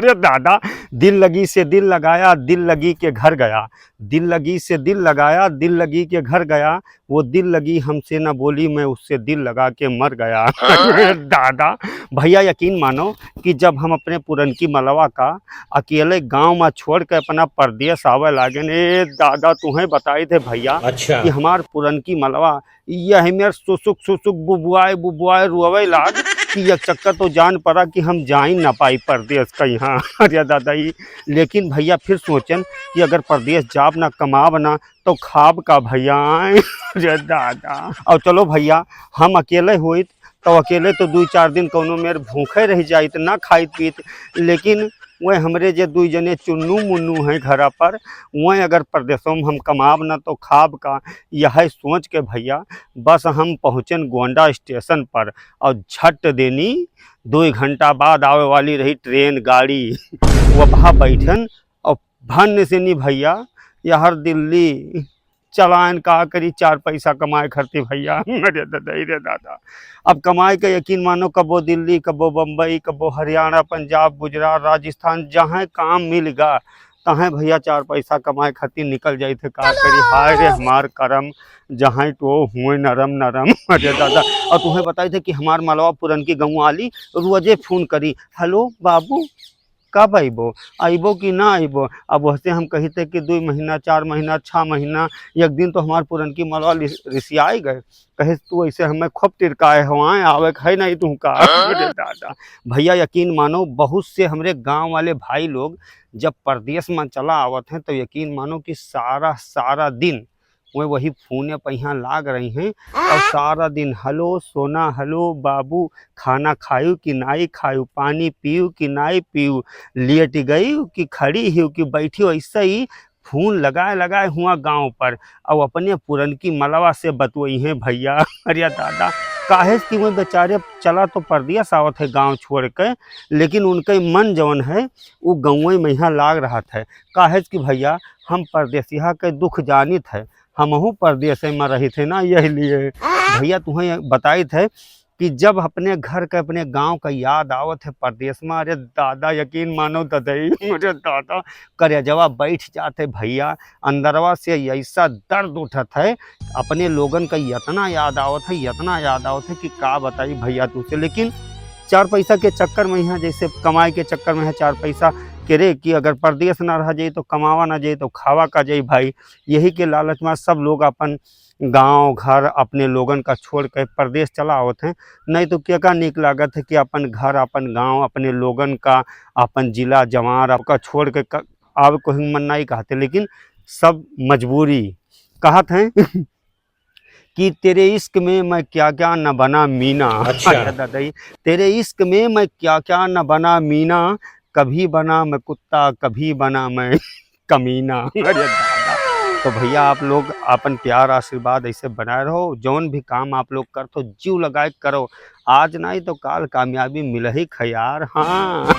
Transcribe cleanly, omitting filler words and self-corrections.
अरे दादा, दिल लगी से दिल लगाया, दिल लगी के घर गया। दिल लगी से दिल लगाया, दिल लगी के घर गया। वो दिल लगी हमसे न बोली, मैं उससे दिल लगा के मर गया। अरे दादा, भैया यकीन मानो कि जब हम अपने पुरनकी मलवा का अकेले गांव में छोड़ के अपना परदेस आवे लागे ने दादा, तुम्हें बताए थे भैया अच्छा। कि हमार पुरनकी मलवा यह मेर सुसुक सुसुक बुबुआए बुबुआए रुआवे लाग कि यह चक्कर तो जान पड़ा कि हम जा ही ना पाई परदेस का यहाँ। अरे दादा ही, लेकिन भैया फिर सोचन कि अगर परदेस जाब ना कमाब ना तो खाब का भैया। अरे दादा, और चलो भैया हम अकेले हुई तो अकेले तो 2-4 दिन कोनो मेर भूखे रह जाइत ना खाइत पीत, लेकिन वह हमरे जे 2 जने चुन्नू मुन्नू हैं घर पर, वह अगर परदेसों में हम कमाब ना तो खाब का। यह सोच के भैया बस हम पहुँचन गोंडा स्टेशन पर और झट देनी 2 घंटा बाद आवे वाली रही ट्रेन गाड़ी। वहाँ बैठन और भन से नहीं भैया यार दिल्ली चलान का करी 4 पैसा कमाए खरती भैया। अरे दादा रे दादा, अब कमाए का यकीन मानो कबो दिल्ली कबो बम्बई कबो हरियाणा पंजाब गुजरात राजस्थान जहाँ काम मिल गा तहाँ भैया 4 पैसा कमाए खातिर निकल जाए थे। का करी, हाय रे हमार करम जहाँ तो हुए नरम नरम। अरे दादा, और तुम्हें बताए थे कि हमार मलवा पुरनकी गौं आली रोजे फोन करी, हेलो बाबू कब अबो, अबो कि ना अबो। अब वैसे हम कहते कि 2 महीना 4 महीना 6 महीना, एक दिन तो हमार पुरनकी मलवा रिसियाई गए, कहे तू ऐसे हमें खूब तिरकाए हवाएं आवे है नहीं तू का। अरे दादा, भैया यकीन मानो बहुत से हमरे गांव वाले भाई लोग जब परदेश में चला आवत हैं तो यकीन मानो कि सारा सारा दिन वो वही फोने पर यहाँ लाग रही हैं और सारा दिन हेलो सोना, हेलो बाबू, खाना खायू कि नहीं खायू, पानी पीयू कि नहीं पीयू, लेट गई कि खड़ी ही कि बैठी हो, ऐसा ही फोन लगाए लगाए हुआ गांव पर और अपने पुरनकी मलवा से बतवई हैं भैया। अरे दादा, काहे कि वो बेचारे चला तो परदेस आवत है गांव छोड़ के, लेकिन उनके मन जवन है वो गाँव में यहाँ लाग रहा था। काहे कि भैया हम परदेसिया के दुख जानित है, हमहू परदेश में रही थे ना, यही लिए भैया तुम्हें बताए थे कि जब अपने घर के अपने गांव का याद आवत है परदेश में, अरे दादा यकीन मानो ददई, अरे दादा करे जवाब बैठ जाते भैया, अंदरवा से ऐसा दर्द उठत है, अपने लोगन का इतना याद आवत है, इतना याद आवत है कि का बताई भैया तुझसे। लेकिन 4 पैसा के चक्कर में यहाँ जैसे कमाई के चक्कर में है 4 पैसा के रे कि अगर परदेश ना रह जाए तो कमावा ना जाए तो खावा का जाए भाई, यही के लालच में सब लोग अपन गांव घर अपने लोगन का छोड़ के परदेश चला आवत हैं। नहीं तो क्या का निक लागत है कि अपन घर अपन गांव अपने लोगन का अपन जिला जवार आपका छोड़ के आवे कोई मन नहीं कहते, लेकिन सब मजबूरी कहत हैं। कि तेरे इश्क में मैं क्या क्या न बना मीना। अच्छा। दादा, तेरे इश्क में मैं क्या क्या न बना मीना, कभी बना मैं कुत्ता कभी बना मैं कमीना। अरे दादा, तो भैया आप लोग अपन प्यार आशीर्वाद ऐसे बनाए रहो, जौन भी काम आप लोग कर तो जीव लगाए करो, आज नहीं तो काल कामयाबी मिल ही खयार। हाँ।